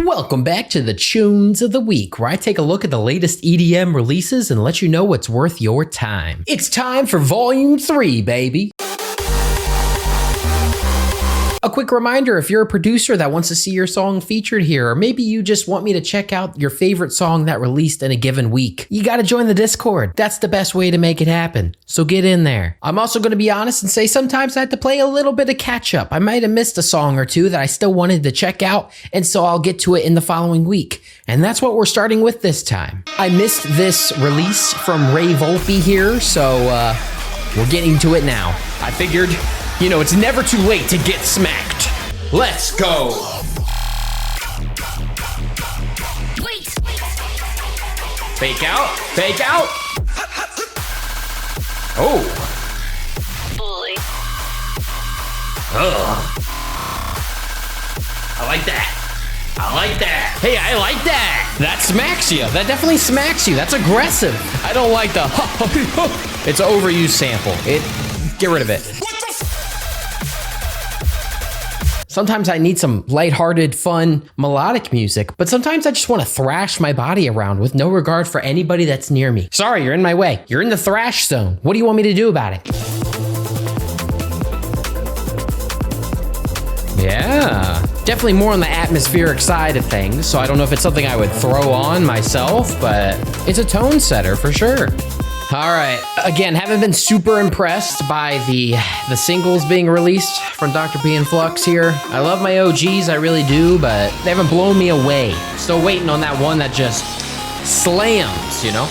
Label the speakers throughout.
Speaker 1: Welcome back to the Tunes of the Week, where I take a look at the latest EDM releases and let you know what's worth your time. It's time for Volume 3, baby! A quick reminder, if you're a producer that wants to see your song featured here, or maybe you just want me to check out your favorite song that released in a given week, you gotta join the Discord. That's the best way to make it happen, so get in there. I'm also gonna be honest and say sometimes I had to play a little bit of catch up. I might have missed a song or two that I still wanted to check out, and so I'll get to it in the following week. And that's what we're starting with this time. I missed this release from Volpe here, so we're getting to it now. I figured, you know, it's never too late to get smacked. Let's go.
Speaker 2: Wait.
Speaker 1: Fake out, fake out. Oh.
Speaker 2: Bully.
Speaker 1: Ugh. I like that. I like that. Hey, I like that. That smacks you. That definitely smacks you. That's aggressive. I don't like the it's an overused sample. Get rid of it. Sometimes I need some lighthearted, fun, melodic music, but sometimes I just want to thrash my body around with no regard for anybody that's near me. Sorry, you're in my way. You're in the thrash zone. What do you want me to do about it? Yeah, definitely more on the atmospheric side of things, so I don't know if it's something I would throw on myself, but it's a tone setter for sure. All right, again, haven't been super impressed by the singles being released from Dr. P and Flux here. I love my OGs, I really do, but they haven't blown me away. Still waiting on that one that just slams, you know?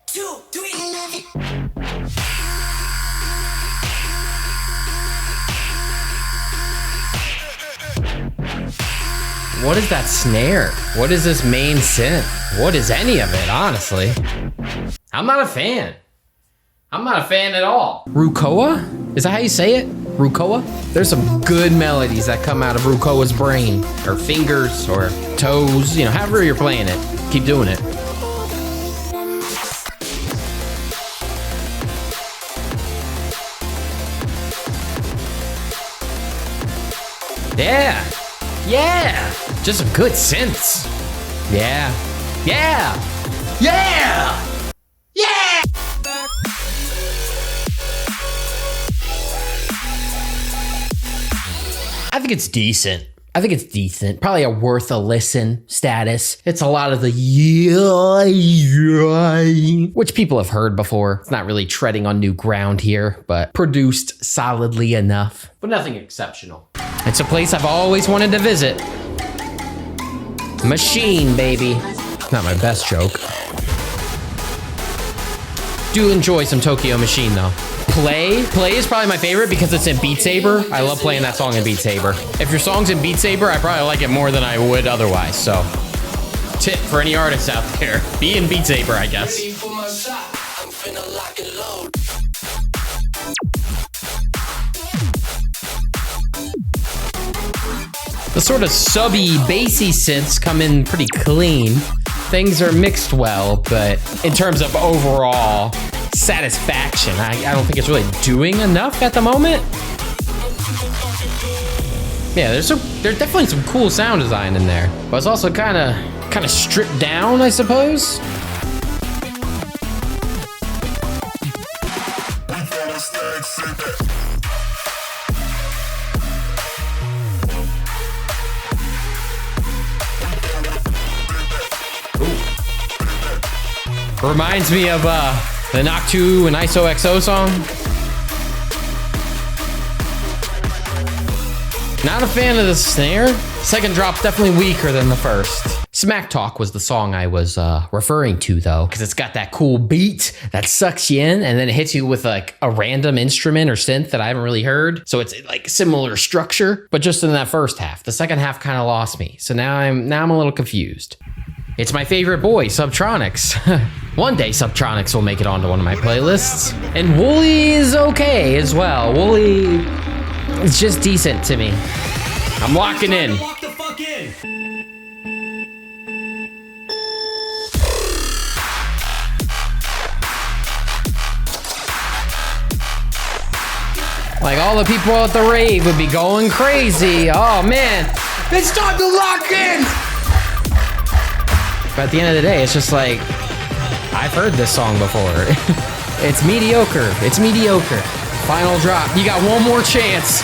Speaker 2: 2, 3, 11.
Speaker 1: What is that snare? What is this main synth? What is any of it, honestly? I'm not a fan. I'm not a fan at all. RUQOA? Is that how you say it? RUQOA? There's some good melodies that come out of RUQOA's brain, or fingers, or toes, you know, however you're playing it. Keep doing it. Yeah. Yeah. Just some good synths. Yeah. Yeah. Yeah. Yeah! I think it's decent. Probably a worth a listen status. It's a lot of the which people have heard before. It's not really treading on new ground here, but produced solidly enough, but nothing exceptional. It's a place I've always wanted to visit. Machine, baby. Not my best joke. Do enjoy some Tokyo Machine though. Play is probably my favorite because it's in Beat Saber. I love playing that song in Beat Saber. If your song's in Beat Saber, I probably like it more than I would otherwise. So, tip for any artists out there: be in Beat Saber, I guess. The sort of subby, bassy synths come in pretty clean. Things are mixed well, but in terms of overall satisfaction, I don't think it's really doing enough at the moment. Yeah, there's definitely some cool sound design in there, but it's also kind of stripped down, I suppose. Reminds me of the Noctu and ISOXO song. Not a fan of the snare. Second drop's definitely weaker than the first. Smack Talk was the song I was referring to though, because it's got that cool beat that sucks you in and then it hits you with like a random instrument or synth that I haven't really heard. So it's like similar structure, but just in that first half. The second half kind of lost me. So now I'm a little confused. It's my favorite boy, Subtronics. One day Subtronics will make it onto one of my playlists. And Wooli is okay as well. Wooli is just decent to me. I'm locking in.
Speaker 3: Lock the fuck in.
Speaker 1: Like all the people at the rave would be going crazy. Oh man, it's time to lock in. But at the end of the day, it's just like, I've heard this song before. It's mediocre. It's mediocre. Final drop. You got one more chance.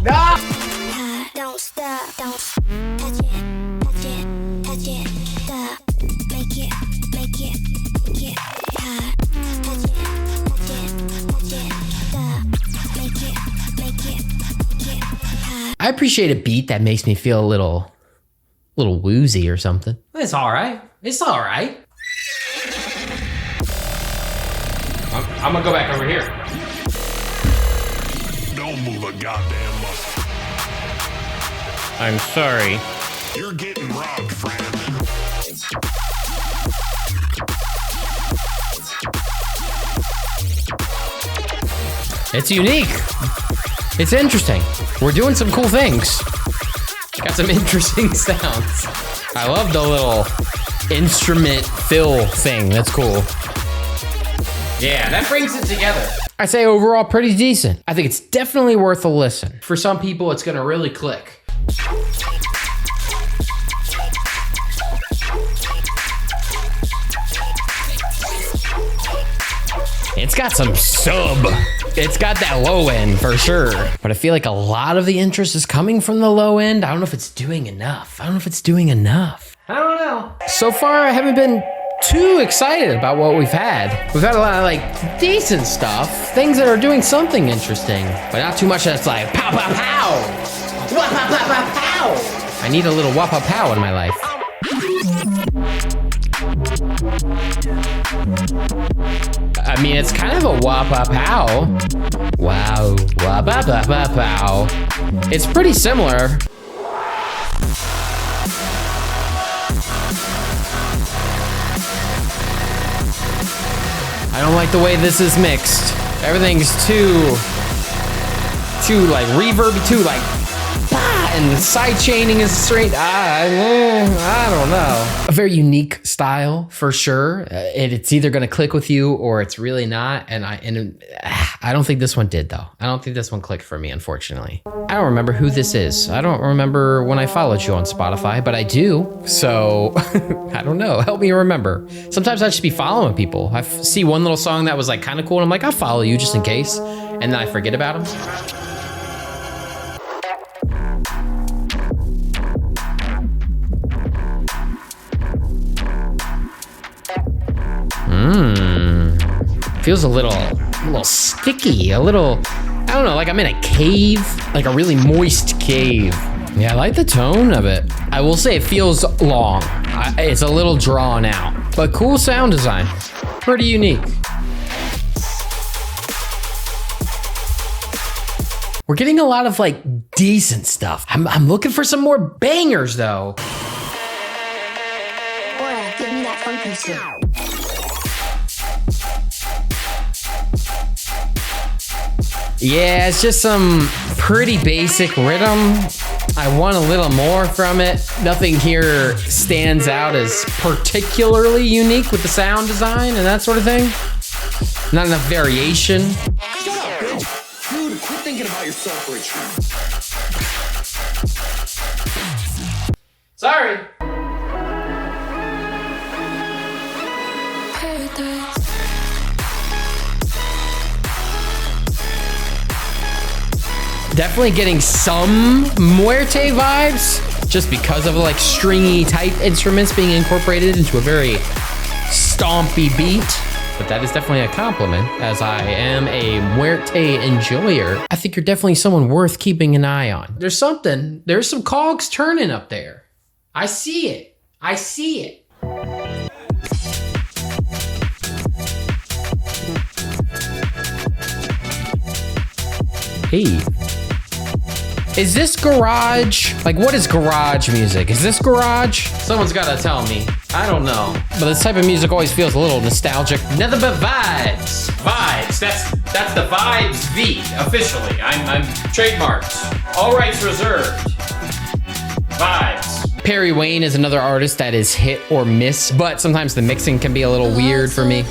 Speaker 2: Ah! Don't stop, don't touch it, touch it, touch it, stop. Make it, make it, make it, high. Touch it, touch it, touch it, stop. Make it, make it, make it, high.
Speaker 1: I appreciate a beat that makes me feel a little woozy or something. It's all right. It's all right. I'm gonna go back over here.
Speaker 3: Don't move a goddamn muscle.
Speaker 1: I'm sorry.
Speaker 3: You're getting robbed, friend.
Speaker 1: It's unique. It's interesting. We're doing some cool things. Got some interesting sounds. I love the little instrument fill thing. That's cool. Yeah, that brings it together. I say overall pretty decent. I think it's definitely worth a listen. For some people, it's gonna really click. It's got some sub. It's got that low end for sure. But I feel like a lot of the interest is coming from the low end. I don't know if it's doing enough. I don't don't know. So far, I haven't been too excited about what we've had. We've had a lot of like decent stuff, things that are doing something interesting, but not too much that's like pow, pow, pow. Wah, pow, pow, pow, pow. I need a little wah, pow, pow in my life. I mean, it's kind of a wah, pow, pow. Wow, wah, pow, pow, pow, pow. It's pretty similar. I don't like the way this is mixed. Everything's too like reverb, too like bah, and the side chaining is straight. I don't know. A very unique style for sure. It's either gonna click with you or it's really not. And I don't think this one did though. I don't think this one clicked for me, unfortunately. I don't remember who this is. I don't remember when I followed you on Spotify, but I do. So I don't know. Help me remember. Sometimes I just be following people. I see one little song that was like kind of cool and I'm like, I'll follow you just in case. And then I forget about them. Feels a little sticky, I don't know, like I'm in a cave, like a really moist cave. Yeah, I like the tone of it. I will say it feels long. It's a little drawn out, but cool sound design. Pretty unique. We're getting a lot of like decent stuff. I'm looking for some more bangers though.
Speaker 2: Ohra, give me that funky sound.
Speaker 1: Yeah, it's just some pretty basic rhythm. I want a little more from it. Nothing here stands out as particularly unique with the sound design and that sort of thing. Not enough variation.
Speaker 4: Shut up, bitch. Dude, quit thinking about yourself, Richard.
Speaker 1: Sorry. Definitely getting some Muerte vibes just because of like stringy type instruments being incorporated into a very stompy beat. But that is definitely a compliment as I am a Muerte enjoyer. I think you're definitely someone worth keeping an eye on. There's some cogs turning up there. I see it. I see it. Hey. Is this garage? Like, what is garage music? Is this garage? Someone's gotta tell me. I don't know. But this type of music always feels a little nostalgic. Nothing but vibes. Vibes. That's the Vibes V, officially. I'm trademarked. All rights reserved. Vibes. Perry Wayne is another artist that is hit or miss, but sometimes the mixing can be a little weird for me.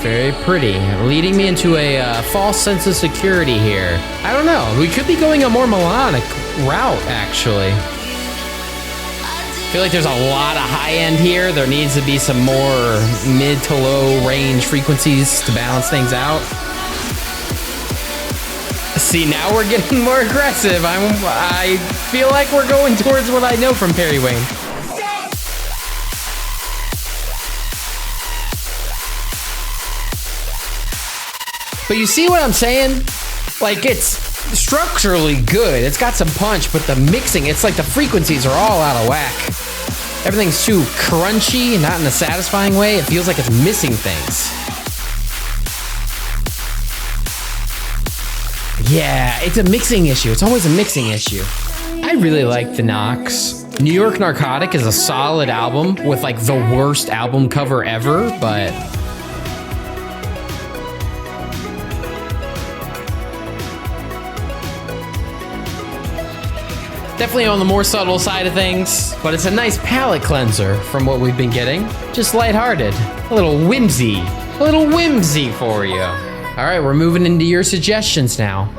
Speaker 1: Very pretty. Leading me into a false sense of security here. I don't know. We could be going a more melodic route, actually. I feel like there's a lot of high end here. There needs to be some more mid to low range frequencies to balance things out. See, now we're getting more aggressive. I feel like we're going towards what I know from Perry Wayne. But you see what I'm saying? Like, it's structurally good. It's got some punch, but the mixing, it's like the frequencies are all out of whack. Everything's too crunchy, not in a satisfying way. It feels like it's missing things. Yeah, it's a mixing issue. It's always a mixing issue. I really like the Nox. New York Narcotic is a solid album with like the worst album cover ever, but definitely on the more subtle side of things, but it's a nice palate cleanser from what we've been getting. Just lighthearted, a little whimsy for you. All right, we're moving into your suggestions now.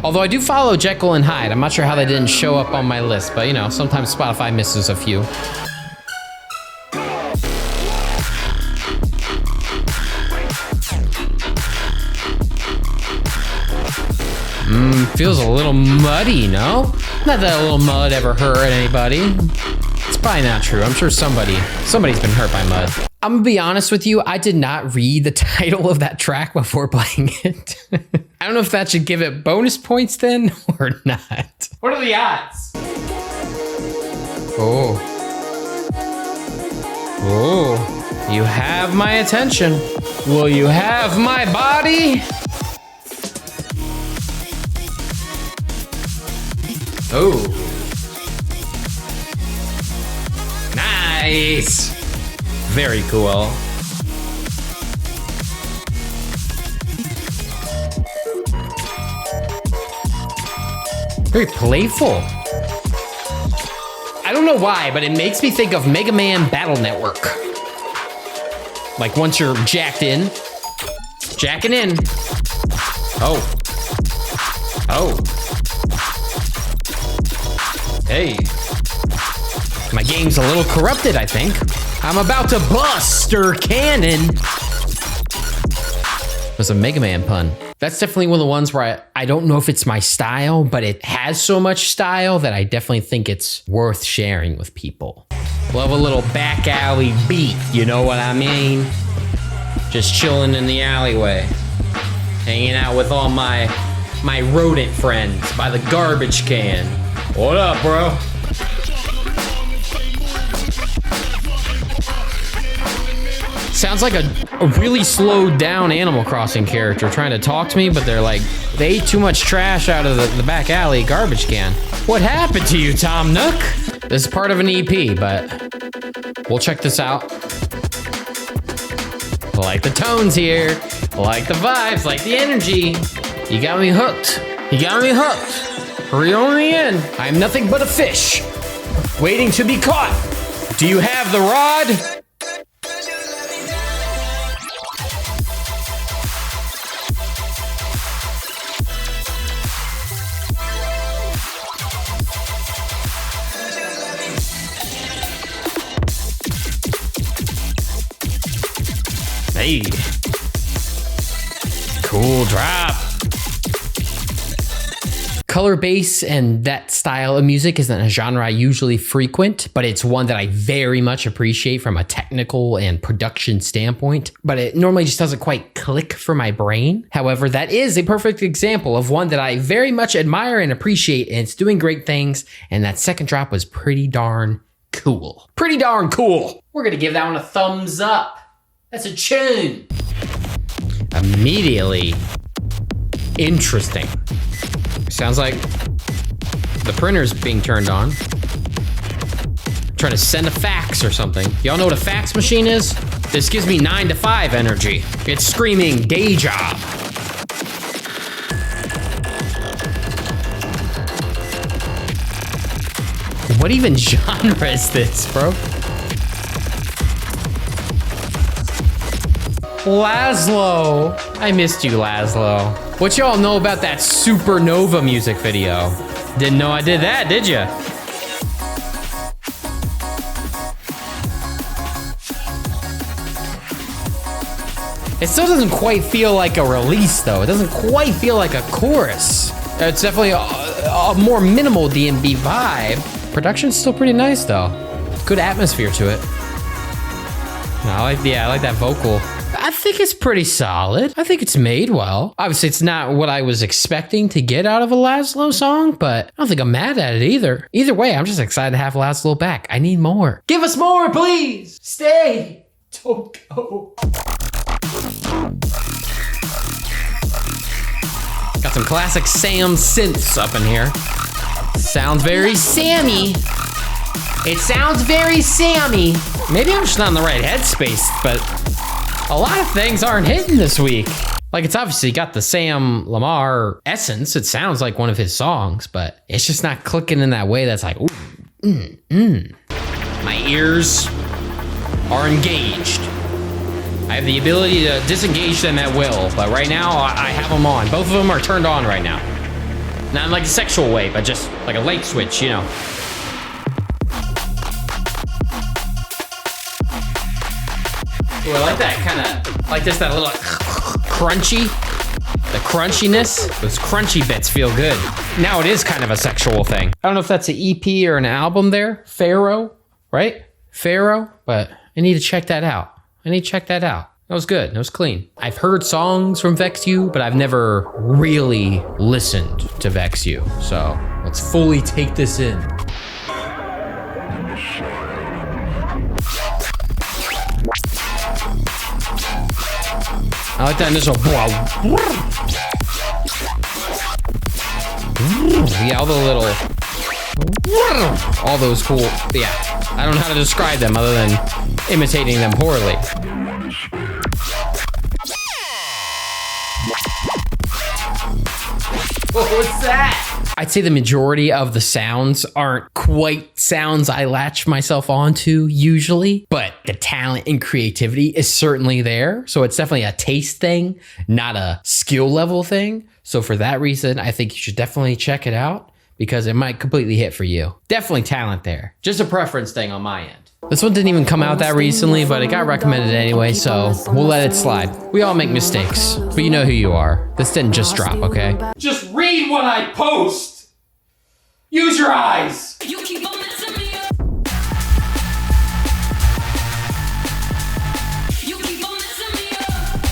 Speaker 1: Although I do follow Jkyl and Hyde. I'm not sure how they didn't show up on my list, but you know, sometimes Spotify misses a few. Feels a little muddy, no? Not that a little mud ever hurt anybody. It's probably not true. I'm sure somebody's been hurt by mud. I'm gonna be honest with you, I did not read the title of that track before playing it. I don't know if that should give it bonus points then or not. What are the odds? Oh. Oh, you have my attention. Will you have my body? Oh. Nice. Very cool. Very playful. I don't know why, but it makes me think of Mega Man Battle Network. Like once you're jacking in. Oh. Oh. Hey. My game's a little corrupted, I think. I'm about to bust her cannon. It was a Mega Man pun. That's definitely one of the ones where I don't know if it's my style, but it has so much style that I definitely think it's worth sharing with people. Love a little back alley beat, you know what I mean? Just chilling in the alleyway. Hanging out with all my rodent friends by the garbage can. What up, bro? Sounds like a really slowed down Animal Crossing character trying to talk to me, but they're like, they ate too much trash out of the back alley garbage can. What happened to you, Tom Nook? This is part of an EP, but we'll check this out. I like the tones here. I like the vibes, like the energy. You got me hooked. You got me hooked. Reel me in. I'm nothing but a fish, waiting to be caught. Do you have the rod? Hey, cool drop. Color bass and that style of music isn't a genre I usually frequent, but it's one that I very much appreciate from a technical and production standpoint, but it normally just doesn't quite click for my brain. However, that is a perfect example of one that I very much admire and appreciate, and it's doing great things, and that second drop was pretty darn cool. Pretty darn cool. We're gonna give that one a thumbs up. That's a tune. Immediately interesting. Sounds like the printer's being turned on. Trying to send a fax or something. Y'all know what a fax machine is? This gives me 9 to 5 energy. It's screaming day job. What even genre is this, bro? Laszlo. I missed you, Laszlo. What y'all know about that Supernova music video? Didn't know I did that, did ya? It still doesn't quite feel like a release though. It doesn't quite feel like a chorus. It's definitely a more minimal D&B vibe. Production's still pretty nice though. Good atmosphere to it. I like that vocal. I think it's pretty solid. I think it's made well. Obviously, it's not what I was expecting to get out of a Laszlo song, but I don't think I'm mad at it either. Either way, I'm just excited to have Laszlo back. I need more. Give us more, please. Stay. Don't go. Got some classic Sam synths up in here. Sounds very Sammy. It sounds very Sammy. Maybe I'm just not in the right headspace, but a lot of things aren't hitting this week. Like, it's obviously got the Sam Lamar essence. It sounds like one of his songs, but it's just not clicking in that way that's like, ooh, My ears are engaged. I have the ability to disengage them at will, but right now I have them on. Both of them are turned on right now. Not in like a sexual way, but just like a light switch, you know. Ooh, I like that kind of, like just that little crunchy, the crunchiness. Those crunchy bits feel good. Now it is kind of a sexual thing. I don't know if that's an EP or an album there. Pharaoh, right? Pharaoh, but I need to check that out. That was good. That was clean. I've heard songs from Vex U, but I've never really listened to Vex U. So let's fully take this in. I like that initial. Yeah, all those cool. Yeah, I don't know how to describe them other than imitating them poorly. What was that? I'd say the majority of the sounds aren't quite sounds I latch myself onto usually, but the talent and creativity is certainly there. So it's definitely a taste thing, not a skill level thing. So for that reason, I think you should definitely check it out because it might completely hit for you. Definitely talent there. Just a preference thing on my end. This one didn't even come out that recently, but it got recommended anyway, so we'll let it slide. We all make mistakes, but you know who you are. This didn't just drop, okay? Just read what I post! Use your eyes! You keep on messing me up. You keep on messing me up.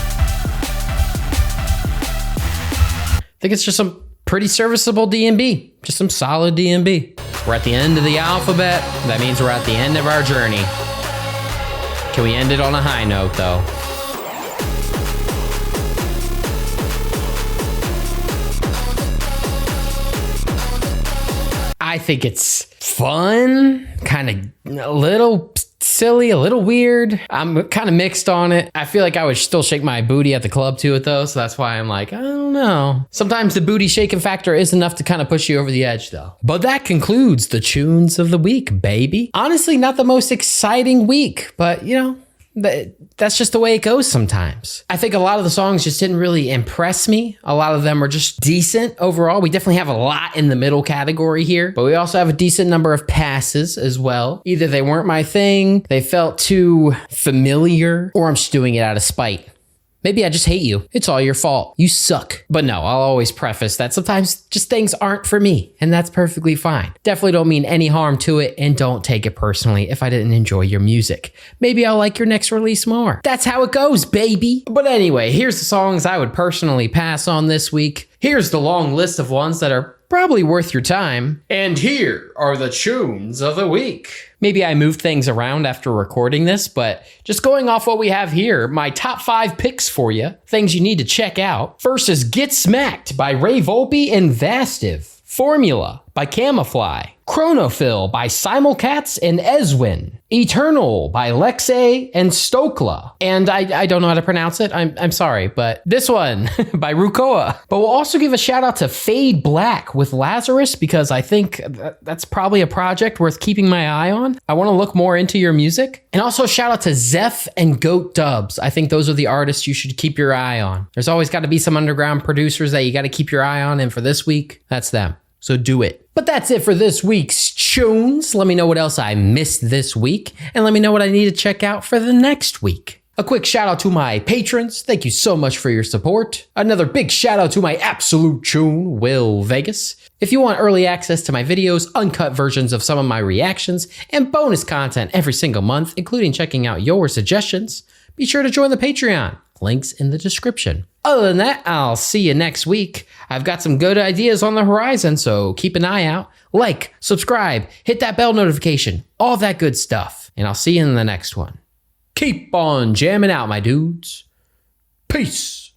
Speaker 1: I think it's just some pretty serviceable D&B. Just some solid D&B. We're at the end of the alphabet. That means we're at the end of our journey. Can we end it on a high note, though? I think it's fun, kind of a little silly, a little weird. I'm kind of mixed on it. I feel like I would still shake my booty at the club to it though, so that's why I'm like, I don't know. Sometimes the booty shaking factor is enough to kind of push you over the edge though. But that concludes the tunes of the week, baby. Honestly, not the most exciting week, but you know, that's just the way it goes sometimes. I think a lot of the songs just didn't really impress me. A lot of them are just decent overall. We definitely have a lot in the middle category here, but we also have a decent number of passes as well. Either they weren't my thing, they felt too familiar, or I'm just doing it out of spite. Maybe I just hate you. It's all your fault. You suck. But no, I'll always preface that sometimes just things aren't for me, and that's perfectly fine. Definitely don't mean any harm to it, and don't take it personally if I didn't enjoy your music. Maybe I'll like your next release more. That's how it goes, baby. But anyway, here's the songs I would personally pass on this week. Here's the long list of ones that are probably worth your time. And here are the tunes of the week. Maybe I moved things around after recording this, but just going off what we have here, my top 5 picks for you, things you need to check out. First is Get Smacked by Ray Volpe and Vastive. Formula by Camoufly. Chronophyll by Simulcats and Eswyn. Eternal by Lexe and Stokla. And I don't know how to pronounce it. I'm sorry, but this one by RUQOA. But we'll also give a shout out to Fade Black with Lazarus because I think that's probably a project worth keeping my eye on. I want to look more into your music. And also shout out to Zeph and Goat Dubz. I think those are the artists you should keep your eye on. There's always got to be some underground producers that you got to keep your eye on. And for this week, that's them. So do it. But that's it for this week's Chunes. Let me know what else I missed this week, and let me know what I need to check out for the next week. A quick shout out to my patrons. Thank you so much for your support. Another big shout out to my absolute Chune, Will Vegas. If you want early access to my videos, uncut versions of some of my reactions, and bonus content every single month, including checking out your suggestions, be sure to join the Patreon. Links in the description. Other than that, I'll see you next week. I've got some good ideas on the horizon, so keep an eye out. Like, subscribe, hit that bell notification, all that good stuff. And I'll see you in the next one. Keep on jamming out, my dudes. Peace.